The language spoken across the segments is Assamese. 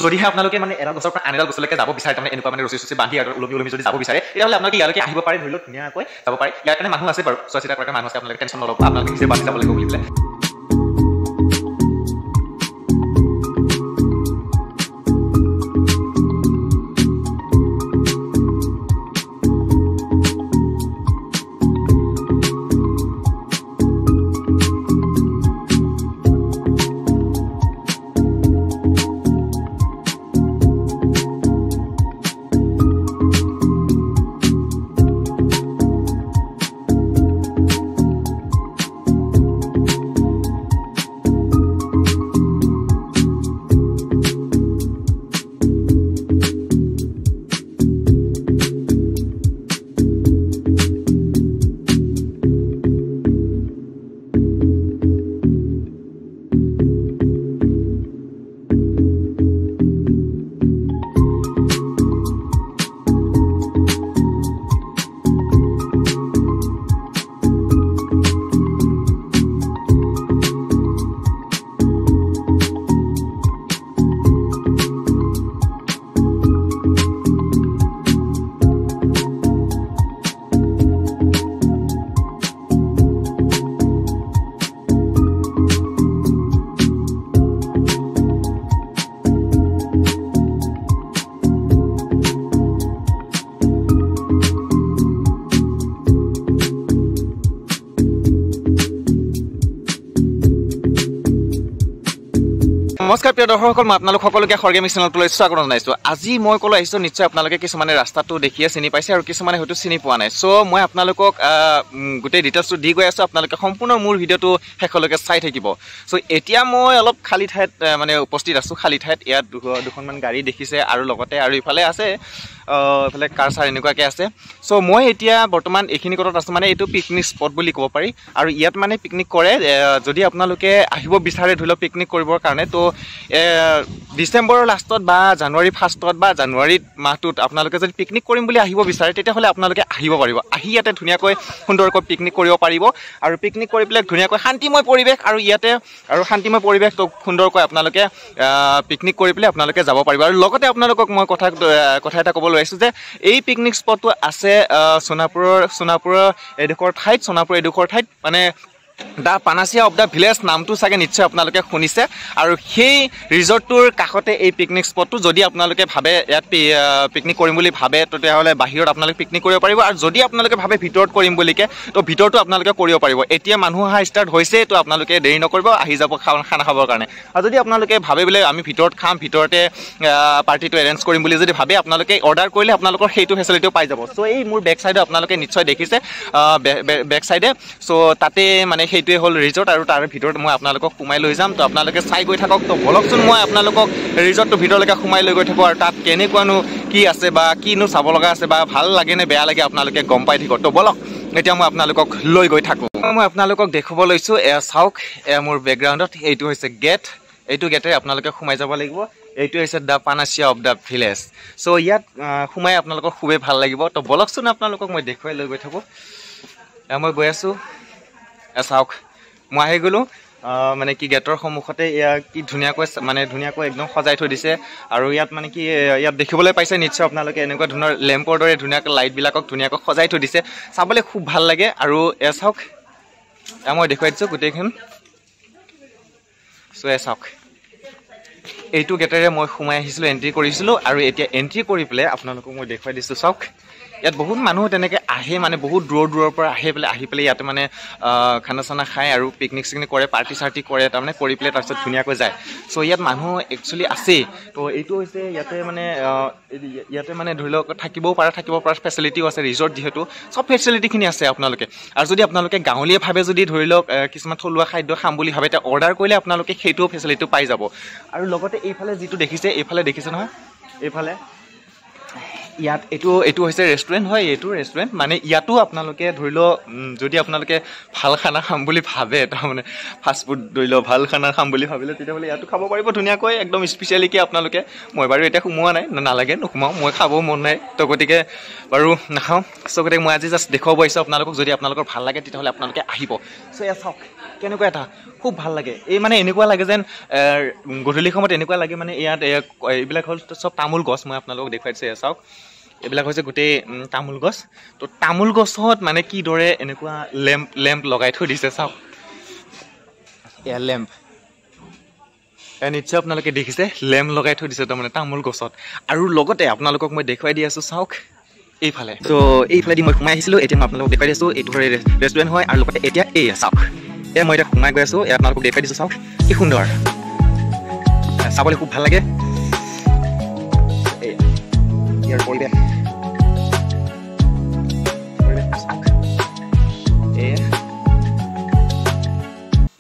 যদিহে আপোনালোকে মানে এডাল গছৰ পৰা আন এডাল গছলৈকে যাব বিচাৰে তাৰমানে এনেকুৱা মানে ৰছী বান্ধি আৰু ওলমি যদি যাব বিচাৰে তেতিয়াহ'লে আপোনালোকে ইয়ালৈকে আহিব পাৰে ধৰি লওক ধুনীয়াকৈ যাব পাৰে ইয়াৰ কাৰণে মানুহ আছে বাৰু চোৱা চিতা কৰাৰ মানুহ আছে আপোনালোকে টেনশ্যন নল'ব আপোনালোকে নিজে বান্ধি যাব লাগিব বুলি পেলাই নমস্কাৰ প্ৰিয় দৰ্শকসকল মই আপোনালোক সকলোকে খৰগেমিক চেনেলটোলৈ স্বাগতম জনাইছোঁ আজি মই ক'লৈ আহিছোঁ নিশ্চয় আপোনালোকে কিছুমানে ৰাস্তাটো দেখিয়ে চিনি পাইছে আৰু কিছুমানে হয়তো চিনি পোৱা নাই চ' মই আপোনালোকক গোটেই ডিটেইলছটো দি গৈ আছোঁ আপোনালোকে সম্পূৰ্ণ মোৰ ভিডিঅ'টো শেষলৈকে চাই থাকিব চ' এতিয়া মই অলপ খালী ঠাইত মানে উপস্থিত আছোঁ খালী ঠাইত ইয়াত দুখনমান গাড়ী দেখিছে আৰু লগতে আৰু ইফালে আছে ইফালে কাৰ চাৰ এনেকুৱাকৈ আছে চ' মই এতিয়া বৰ্তমান এইখিনি কথাত আছোঁ মানে এইটো পিকনিক স্পট বুলি ক'ব পাৰি আৰু ইয়াত মানে পিকনিক কৰে যদি আপোনালোকে আহিব বিচাৰে ধৰি লওক পিকনিক কৰিবৰ কাৰণে তো ডিচেম্বৰৰ লাষ্টত বা জানুৱাৰী ফাৰ্ষ্টত বা জানুৱাৰীত মাহটোত আপোনালোকে যদি পিকনিক কৰিম বুলি আহিব বিচাৰে তেতিয়াহ'লে আপোনালোকে আহিব পাৰিব আহি ইয়াতে ধুনীয়াকৈ সুন্দৰকৈ পিকনিক কৰিব পাৰিব আৰু পিকনিক কৰি পেলাই ধুনীয়াকৈ শান্তিময় পৰিৱেশ আৰু ইয়াতে আৰু শান্তিময় পৰিৱেশটো সুন্দৰকৈ আপোনালোকে পিকনিক কৰি পেলাই আপোনালোকে যাব পাৰিব আৰু লগতে আপোনালোকক মই কথা এটা ক'ব লৈছোঁ যে এই পিকনিক স্পটটো আছে সোণাপুৰৰ এডোখৰ ঠাইত মানে দ্য পানাচিয়া অফ দ্য ভিলেজ নামটো চাগে নিশ্চয় আপোনালোকে শুনিছে আৰু সেই ৰিজৰ্টটোৰ কাষতে এই পিকনিক স্পটটো যদি আপোনালোকে ভাবে ইয়াত পিকনিক কৰিম বুলি ভাবে তেতিয়াহ'লে বাহিৰত আপোনালোকে পিকনিক কৰিব পাৰিব আৰু যদি আপোনালোকে ভাবে ভিতৰত কৰিম বুলিকে তো ভিতৰতো আপোনালোকে কৰিব পাৰিব এতিয়া মানুহ অহা ষ্টাৰ্ট হৈছে তো আপোনালোকে দেৰি নকৰিব আহি যাব খানা খাবৰ কাৰণে আৰু যদি আপোনালোকে ভাবে বোলে আমি ভিতৰত খাম ভিতৰতে পাৰ্টিটো এৰেঞ্জ কৰিম বুলি যদি ভাবে আপোনালোকে অৰ্ডাৰ কৰিলে আপোনালোকৰ সেইটো ফেচিলিটিও পাই যাব চ' এই মোৰ বেক চাইডে আপোনালোকে নিশ্চয় দেখিছে বেক চাইডে চ' তাতে মানে সেইটোৱে হ'ল ৰিজৰ্ট আৰু তাৰ ভিতৰত মই আপোনালোকক সোমাই লৈ যাম তো আপোনালোকে চাই গৈ থাকক তো বলকচোন মই আপোনালোকক ৰিজৰ্টটোৰ ভিতৰলৈকে সোমাই লৈ গৈ থাকোঁ আৰু তাত কেনেকুৱানো কি আছে বা কিনো চাব লগা আছে বা ভাল লাগে নে বেয়া লাগে আপোনালোকে গম পাই থাকিব তো বলক এতিয়া মই আপোনালোকক লৈ গৈ থাকোঁ মই আপোনালোকক দেখুৱাব লৈছোঁ চাওক মোৰ বেকগ্ৰাউণ্ডত এইটো হৈছে গেট এইটো গেটেৰে আপোনালোকে সোমাই যাব লাগিব এইটো হৈছে দ্য পানাচিয়া অফ দ্য ভিলেজ চ' ইয়াত সোমাই আপোনালোকক খুবেই ভাল লাগিব তো বলকচোন আপোনালোকক মই দেখুৱাই লৈ গৈ থাকোঁ মই গৈ আছোঁ চাওক মই আহি গ'লোঁ মানে কি গেটৰ সন্মুখতে ইয়াত কি ধুনীয়াকৈ একদম সজাই থৈ দিছে আৰু ইয়াত মানে কি ইয়াত দেখিবলৈ পাইছে নিশ্চয় আপোনালোকে এনেকুৱা ধৰণৰ লেম্পৰ দৰে ধুনীয়াকৈ লাইটবিলাকক ধুনীয়াকৈ সজাই থৈ দিছে চাবলৈ খুব ভাল লাগে আৰু চাওক মই দেখুৱাই দিছোঁ গোটেইখন চ' চাওক এইটো গেটেৰে মই সোমাই আহিছিলোঁ এণ্ট্ৰি কৰিছিলোঁ আৰু এতিয়া এণ্ট্ৰি কৰি পেলাই আপোনালোকক মই দেখুৱাই দিছোঁ চাওক ইয়াত বহুত মানুহ তেনেকৈ আহে মানে বহুত দূৰৰ পৰা আহি পেলাই ইয়াতে মানে খানা চানা খায় আৰু পিকনিক চিকনিক কৰে পাৰ্টি চাৰ্টি কৰে তাৰমানে কৰি পেলাই তাৰপিছত ধুনীয়াকৈ যায় চ' ইয়াত মানুহ একচুৱেলি আছেই তো এইটো হৈছে ইয়াতে মানে ধৰি লওক থাকিব পৰা ফেচিলিটিও আছে ৰিজৰ্ট যিহেতু চব ফেচিলিটিখিনি আছে আপোনালোকে আৰু যদি আপোনালোকে গাঁৱলীয়াভাৱে যদি ধৰি লওক কিছুমান থলুৱা খাদ্য খাম বুলি ভাবে তেতিয়া অৰ্ডাৰ কৰিলে আপোনালোকে সেইটোও ফেচিলিটিও পাই যাব আৰু লগতে এইফালে যিটো দেখিছে নহয় এইফালে ইয়াত এইটো হৈছে ৰেষ্টুৰেণ্ট হয় এইটো ৰেষ্টুৰেণ্ট মানে ইয়াতো আপোনালোকে ধৰি লওক যদি আপোনালোকে ভাল খানা খাম বুলি ভাবে তাৰমানে ফাষ্ট ফুড ধৰি লওক ভাল খানা খাম বুলি ভাবিলে তেতিয়াহ'লে ইয়াতো খাব পাৰিব ধুনীয়াকৈ একদম স্পেচিয়েলিকৈ আপোনালোকে মই বাৰু এতিয়া সোমোৱা নাই নালাগে নোসোমাওঁ মই খাব মন নাই তো গতিকে বাৰু নাখাওঁ চ' গতিকে মই আজি জাষ্ট দেখুৱাব আহিছোঁ আপোনালোকক যদি আপোনালোকৰ ভাল লাগে তেতিয়াহ'লে আপোনালোকে আহিব চ' এয়া চাওক কেনেকুৱা এটা খুব ভাল লাগে এই মানে এনেকুৱা লাগে যেন গধূলি সময়ত এনেকুৱা লাগে মানে ইয়াত এইবিলাক হ'ল চব তামোল গছ মই আপোনালোকক দেখুৱাই দিছোঁ চাওক এইবিলাক হৈছে গোটেই তামোল গছ তো তামোল গছত মানে কিদৰে এনেকুৱা লেম্প লগাই থৈ দিছে চাওক এয়া লেম্প নিশ্চয় আপোনালোকে দেখিছে লেম্প লগাই থৈ দিছে তাৰমানে তামোল গছত আৰু লগতে আপোনালোকক মই দেখুৱাই দি আছোঁ চাওক এইফালে তো এইফালেদি মই সোমাই আহিছিলোঁ এতিয়া মই আপোনালোকক দেখুৱাই দিছোঁ এইটো ৰেষ্টুৰেণ্ট হয় আৰু লগতে এতিয়া এয়া চাওক এয়া মই এতিয়া সোমাই গৈ আছোঁ এয়া আপোনালোকক দেখুৱাই দিছোঁ চাওক কি সুন্দৰ চাবলৈ খুব ভাল লাগে ইয়াৰ পৰিৱেশ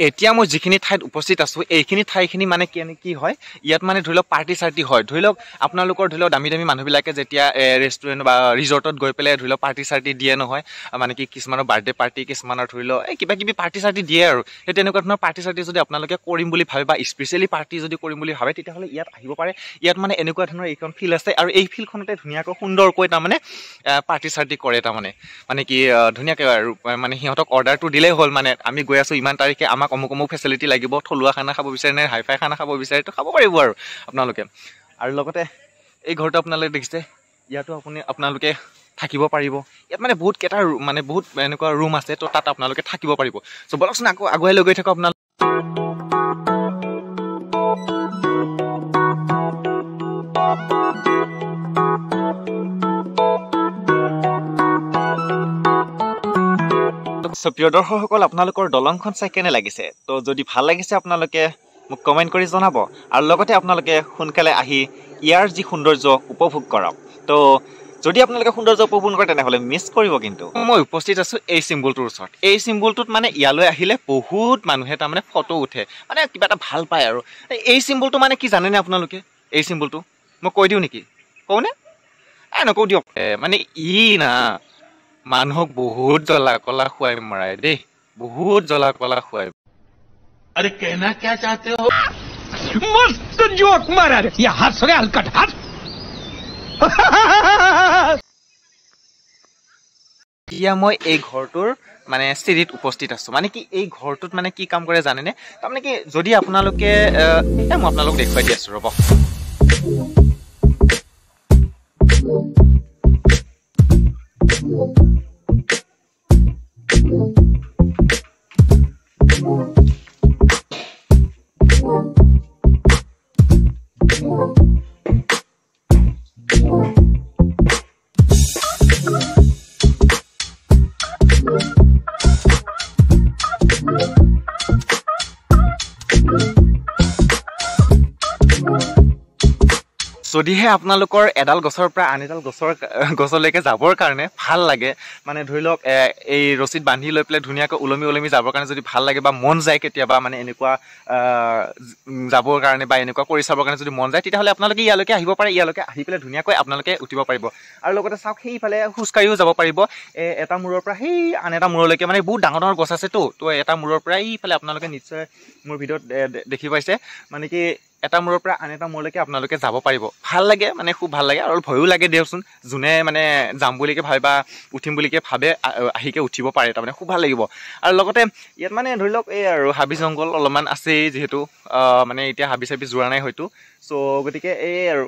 এতিয়া মই যিখিনি ঠাইত উপস্থিত আছোঁ এইখিনি ঠাইখিনি মানে কি হয় ইয়াত মানে ধৰি লওক পাৰ্টি চাৰ্টি হয় ধৰি লওক আপোনালোকৰ ধৰি লওক দামী দামী মানুহবিলাকে যেতিয়া ৰেষ্টুৰেণ্ট বা ৰিজৰ্টত গৈ পেলাই ধৰি লওক পাৰ্টি চাৰ্টি দিয়ে নহয় মানে কি কিছুমানৰ বাৰ্থডে পাৰ্টি কিছুমানৰ ধৰি লওক এই কিবা কিবি পাৰ্টি চাৰ্টি দিয়ে আৰু সেই তেনেকুৱা ধৰণৰ পাৰ্টি চাৰ্টি যদি আপোনালোকে কৰিম বুলি ভাবে বা স্পেচিয়েলি পাৰ্টি যদি কৰিম বুলি ভাবে তেতিয়াহ'লে ইয়াত আহিব পাৰে ইয়াত মানে এনেকুৱা ধৰণৰ এইখন ফিল্ড আছে আৰু এই ফিল্ডখনতে ধুনীয়াকৈ সুন্দৰকৈ তাৰমানে পাৰ্টি চাৰ্টি কৰে তাৰমানে মানে কি ধুনীয়াকৈ আৰু মানে সিহঁতক অৰ্ডাৰটো দিলেই হ'ল মানে আমি গৈ আছোঁ ইমান তাৰিখে আমাক অমুক ফেচিলিটি লাগিব থলুৱা খানা খাব বিচাৰে নে হাই ফাই খানা খাব বিচাৰে তো খাব পাৰিব আৰু আপোনালোকে আৰু লগতে এই ঘৰটো আপোনালোকে দেখিছে ইয়াতো আপোনালোকে থাকিব পাৰিব ইয়াত মানে বহুত কেইটা মানে বহুত এনেকুৱা ৰুম আছে তো তাত আপোনালোকে থাকিব পাৰিব চ' বলকচোন আকৌ আগুৱাই লৈ গৈ থাকক আপোনালোকে প্ৰিয় দৰ্শকসকল আপোনালোকৰ দলংখন চাই কেনে লাগিছে তো যদি ভাল লাগিছে আপোনালোকে মোক কমেণ্ট কৰি জনাব আৰু লগতে আপোনালোকে সোনকালে আহি ইয়াৰ যি সৌন্দৰ্য উপভোগ কৰক তো যদি আপোনালোকে সৌন্দৰ্য উপভোগ কৰে তেনেহ'লে মিছ কৰিব কিন্তু মই উপস্থিত আছোঁ এই চিম্বলটোৰ ওচৰত এই চিম্বলটোত মানে ইয়ালৈ আহিলে বহুত মানুহে তাৰমানে ফটো উঠে মানে কিবা এটা ভাল পায় আৰু এই চিম্বলটো মানে কি জানেনে আপোনালোকে এই চিম্বলটো মই কৈ দিওঁ নেকি কওঁনে নকওঁ দিয়ক মানে না মানুহক বহুত জ্বলা কলা খুৱাই মৰাই দেই বহুত জ্বলা কলা খুৱাই अरे कहना क्या चाहते हो मस्त जोक मारा रे ये हंस रे हलकट हंस এতিয়া মই এই ঘৰটোৰ মানে চিৰিত উপস্থিত আছোঁ মানে কি এই ঘৰটোত মানে কি কাম কৰে জানেনে তাৰমানে কি যদি আপোনালোকে মই আপোনালোক দেখুৱাই দি আছোঁ ৰ'ব যদিহে আপোনালোকৰ এডাল গছৰ পৰা আন এডাল গছলৈকে যাবৰ কাৰণে ভাল লাগে মানে ধৰি লওক এই ৰছীত বান্ধি লৈ পেলাই ধুনীয়াকৈ ওলমি যাবৰ কাৰণে যদি ভাল লাগে বা মন যায় কেতিয়াবা মানে এনেকুৱা যাবৰ কাৰণে বা এনেকুৱা কৰি চাবৰ কাৰণে যদি মন যায় তেতিয়াহ'লে আপোনালোকে ইয়ালৈকে আহিব পাৰে ইয়ালৈকে আহি পেলাই ধুনীয়াকৈ আপোনালোকে উঠিব পাৰিব আৰু লগতে চাওক সেইফালে খোজকাঢ়িও যাব পাৰিব এটা মূৰৰ পৰা সেই আন এটা মূৰলৈকে মানে বহুত ডাঙৰ ডাঙৰ গছ আছেতো তো এটা মূৰৰ পৰা এইফালে আপোনালোকে নিশ্চয় মোৰ ভিডিঅ'ত দেখি পাইছে মানে কি এটা মূৰৰ পৰা আন এটা মূৰলৈকে আপোনালোকে যাব পাৰিব ভাল লাগে মানে খুব ভাল লাগে আৰু ভয়ো লাগে দিয়কচোন যোনে মানে যাম বুলিকে ভাবে বা উঠিম বুলিকে ভাবে আহিকে উঠিব পাৰে তাৰমানে খুব ভাল লাগিব আৰু লগতে ইয়াত মানে ধৰি লওক এই আৰু হাবি জংঘল অলপমান আছেই যিহেতু মানে এতিয়া হাবি চাবি যোৱা নাই হয়তো চ' গতিকে এই আৰু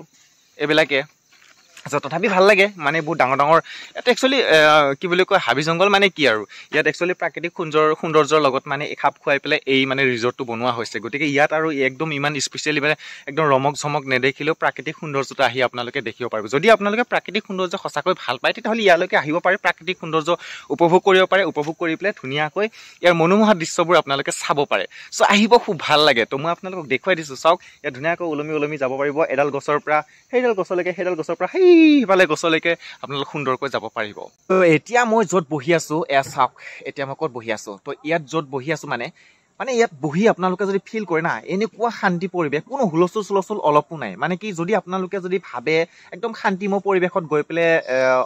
এইবিলাকে তথাপি ভাল লাগে মানে বহুত ডাঙৰ ডাঙৰ ইয়াত একচুৱেলি কি বুলি কয় হাবি জংঘল মানে কি আৰু ইয়াত একচুৱেলি প্ৰাকৃতিক সৌন্দৰ্যৰ লগত মানে খাপ খুৱাই পেলাই এই মানে ৰিজৰ্টটো বনোৱা হৈছে গতিকে ইয়াত আৰু একদম ইমান স্পেচিয়েলি মানে একদম ৰমক ঝমক নেদেখিলেও প্ৰাকৃতিক সৌন্দৰ্যটো আহি আপোনালোকে দেখিব পাৰিব যদি আপোনালোকে প্ৰাকৃতিক সৌন্দৰ্য সঁচাকৈ ভাল পায় তেতিয়াহ'লে ইয়ালৈকে আহিব পাৰে প্ৰাকৃতিক সৌন্দৰ্য উপভোগ কৰিব পাৰে উপভোগ কৰি পেলাই ধুনীয়াকৈ ইয়াৰ মনোমোহা দৃশ্যবোৰ আপোনালোকে চাব পাৰে চ' আহিব খুব ভাল লাগে তো মই আপোনালোকক দেখুৱাই দিছোঁ চাওক ইয়াত ধুনীয়াকৈ ওলমি যাব পাৰিব এডাল গছৰ পৰা সেইডাল গছলৈকে সেইডাল গছৰ পৰা সেইফালে গছলৈকে আপোনালোক সুন্দৰকৈ যাব পাৰিব এতিয়া মই য'ত বহি আছোঁ এয়া চাওক এতিয়া মই ক'ত বহি আছোঁ তো ইয়াত য'ত বহি আছোঁ মানে ইয়াত বহি আপোনালোকে যদি ফিল কৰে না এনেকুৱা শান্তি পৰিৱেশ কোনো হুলস্থুল অলপো নাই মানে কি যদি আপোনালোকে যদি ভাবে একদম শান্তিময় পৰিৱেশত গৈ পেলাই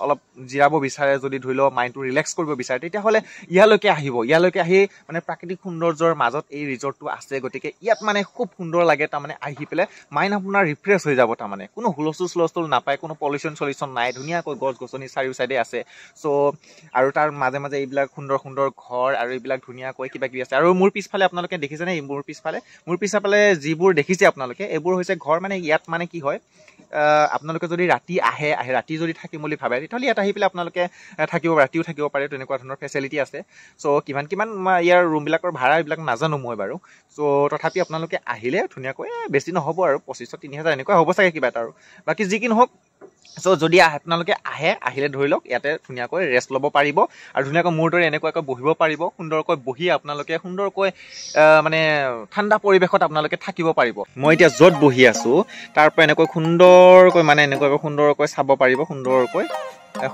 অলপ জিৰাব বিচাৰে যদি ধৰি লওক মাইণ্ডটো ৰিলেক্স কৰিব বিচাৰে তেতিয়াহ'লে ইয়ালৈকে আহিব ইয়ালৈকে আহি মানে প্ৰাকৃতিক সৌন্দৰ্যৰ মাজত এই ৰিজৰ্টটো আছে গতিকে ইয়াত মানে খুব সুন্দৰ লাগে তাৰমানে আহি পেলাই মাইণ্ড আপোনাৰ ৰিফ্ৰেছ হৈ যাব তাৰমানে কোনো হুলস্থুল নাপায় কোনো পলিউশ্যন নাই ধুনীয়াকৈ গছ গছনি চাৰিও চাইডে আছে চ' আৰু তাৰ মাজে মাজে এইবিলাক সুন্দৰ ঘৰ আৰু এইবিলাক ধুনীয়াকৈ কিবা কিবি আছে আৰু মোৰ পিছফালে পিছফালে আপোনালোকে দেখিছেনে মোৰ পিছফালে যিবোৰ দেখিছে আপোনালোকে এইবোৰ হৈছে ঘৰ মানে ইয়াত মানে কি হয় আপোনালোকে যদি ৰাতি আহে ৰাতি যদি থাকিম বুলি ভাবে তেতিয়াহ'লে ইয়াত আহি পেলাই আপোনালোকে ৰাতিও থাকিব পাৰে তেনেকুৱা ধৰণৰ ফেচিলিটি আছে চ' কিমান ইয়াৰ ৰুমবিলাকৰ ভাড়া এইবিলাক নাজানো মই বাৰু চ' তথাপি আপোনালোকে আহিলে ধুনীয়াকৈ বেছি নহ'ব আৰু 2500-3000 এনেকুৱা হ'ব চাগে কিবা এটা আৰু বাকী যি কি নহওক চ' যদি আপোনালোকে আহিলে ধৰি লওক ইয়াতে ধুনীয়াকৈ ৰেষ্ট ল'ব পাৰিব আৰু ধুনীয়াকৈ মোৰ দৰে এনেকুৱাকৈ বহিব পাৰিব সুন্দৰকৈ বহি আপোনালোকে সুন্দৰকৈ মানে ঠাণ্ডা পৰিৱেশত আপোনালোকে থাকিব পাৰিব মই এতিয়া য'ত বহি আছো তাৰ পৰা এনেকৈ সুন্দৰকৈ চাব পাৰিব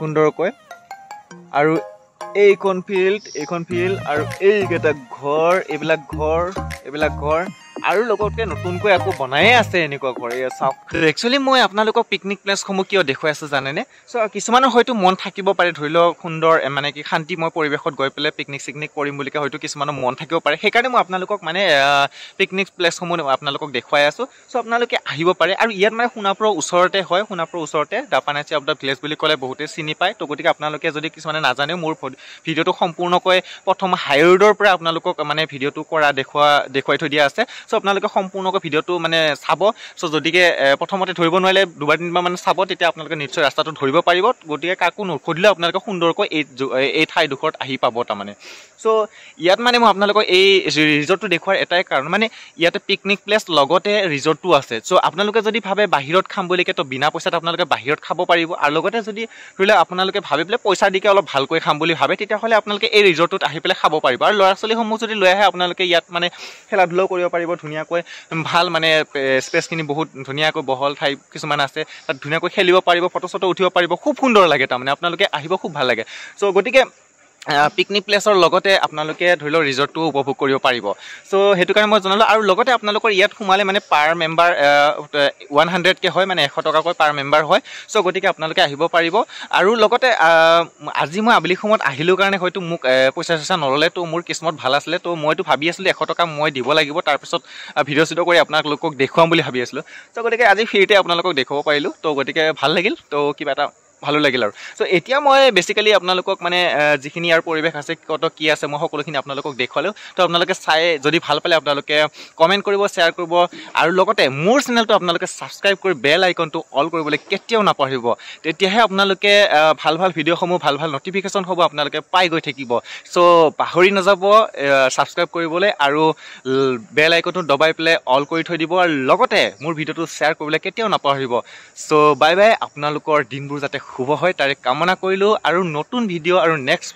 সুন্দৰকৈ আৰু এইখন ফিল্ড আৰু এইকেইটা ঘৰ এইবিলাক ঘৰ আৰু লগতে নতুনকৈ আকৌ বনায়ে আছে এনেকুৱা ঘৰ এয়া চাওক একচুৱেলি মই আপোনালোকক পিকনিক প্লেচসমূহ কিয় দেখুৱাই আছো জানেনে চ' কিছুমানৰ হয়তো মন থাকিব পাৰে ধৰি লওক সুন্দৰ মানে কি শান্তিময় পৰিৱেশত গৈ পেলাই পিকনিক কৰিম বুলিকে হয়তো কিছুমানৰ মন থাকিব পাৰে সেইকাৰণে মই আপোনালোকক মানে পিকনিক প্লেচসমূহ আপোনালোকক দেখুৱাই আছো চ' আপোনালোকে আহিব পাৰে আৰু ইয়াত মানে সোণাপুৰৰ ওচৰতে দাপানাচি অফ দ্য ভিলেজ বুলি ক'লে বহুতে চিনি পায় তো গতিকে আপোনালোকে যদি কিছুমানে নাজানেও মোৰ ভিডিঅ'টো সম্পূৰ্ণকৈ প্ৰথম হাই ৰোডৰ পৰা আপোনালোকক মানে ভিডিঅ'টো কৰা দেখুৱাই থৈ দিয়া আছে চ' আপোনালোকে সম্পূৰ্ণকৈ ভিডিঅ'টো মানে চাব চ' যদিকে প্ৰথমতে ধৰিব নোৱাৰিলে 2-3বাৰ মানে চাব তেতিয়া আপোনালোকে নিশ্চয় ৰাস্তাটো ধৰিব পাৰিব গতিকে কাকো নুসুধিলেও আপোনালোকে সুন্দৰকৈ এই ঠাইডোখৰত আহি পাব তাৰমানে চ' ইয়াত মানে মই আপোনালোকক এই ৰিজৰ্টটো দেখুৱাৰ এটাই কাৰণ মানে ইয়াতে পিকনিক প্লেচ লগতে ৰিজৰ্টটো আছে চ' আপোনালোকে যদি ভাবে বাহিৰত খাম বুলিকে তো বিনা পইচাত আপোনালোকে বাহিৰত খাব পাৰিব আৰু লগতে যদি ধৰি লওক আপোনালোকে ভাবি পেলাই পইচা দিকে অলপ ভালকৈ খাম বুলি ভাবে তেতিয়াহ'লে আপোনালোকে এই ৰিজৰ্টটোত আহি পেলাই খাব পাৰিব আৰু ল'ৰা ছোৱালীসমূহ যদি লৈ আহে আপোনালোকে ইয়াত মানে খেলা ধূলাও কৰিব পাৰিব ধুনীয়াকৈ ভাল মানে স্পেচখিনি বহুত ধুনীয়াকৈ বহল ঠাই কিছুমান আছে তাত ধুনীয়াকৈ খেলিব পাৰিব ফটো চটো উঠিব পাৰিব খুব সুন্দৰ লাগে তাৰমানে আপোনালোকে আহিব খুব ভাল লাগে চ' গতিকে পিকনিক প্লেচৰ লগতে আপোনালোকে ধৰি লওক ৰিজৰ্টটো উপভোগ কৰিব পাৰিব চ' সেইটো কাৰণে মই জনালোঁ আৰু লগতে আপোনালোকৰ ইয়াত সোমালে মানে পাৰ মেম্বাৰ 100কে হয় মানে 100 টকাকৈ পাৰ মেম্বাৰ হয় চ' গতিকে আপোনালোকে আহিব পাৰিব আৰু লগতে আজি মই আবেলি সময়ত আহিলোঁ কাৰণে হয়তো মোক পইচা নল'লে তো মোৰ কিসমত ভাল আছিলে তো মইতো ভাবি আছিলোঁ 100 টকা মই দিব লাগিব তাৰপিছত ভিডিঅ' চিডিঅ' কৰি আপোনালোকক দেখুৱাম বুলি ভাবি আছিলোঁ চ' গতিকে আজি ফ্ৰীতে আপোনালোকক দেখুৱাব পাৰিলোঁ তো গতিকে ভাল লাগিল তো কিবা এটা ভালো লাগিল আৰু চ' এতিয়া মই বেছিকেলি আপোনালোকক মানে যিখিনি ইয়াৰ পৰিৱেশ আছে কত কি আছে মই সকলোখিনি আপোনালোকক দেখুৱালোঁ তো আপোনালোকে চাই যদি ভাল পালে আপোনালোকে কমেণ্ট কৰিব শ্বেয়াৰ কৰিব আৰু লগতে মোৰ চেনেলটো আপোনালোকে ছাবস্ক্ৰাইব কৰি বেল আইকনটো অল কৰিবলৈ কেতিয়াও নাপাহৰিব তেতিয়াহে আপোনালোকে ভাল ভিডিঅ'সমূহ ভাল নটিফিকেশ্যন হ'ব আপোনালোকে পাই গৈ থাকিব চ' পাহৰি নাযাব ছাবস্ক্ৰাইব কৰিবলৈ আৰু বেল আইকনটো দবাই পেলাই অল কৰি থৈ দিব আৰু লগতে মোৰ ভিডিঅ'টো শ্বেয়াৰ কৰিবলৈ কেতিয়াও নাপাহৰিব চ' বাই আপোনালোকৰ দিনবোৰ যাতে শুভ হয় তাৰে কামনা কৰিলোঁ আৰু নতুন ভিডিঅ' আৰু নেক্সট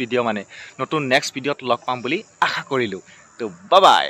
ভিডিঅ'ত লগ পাম বুলি আশা কৰিলোঁ তো বাই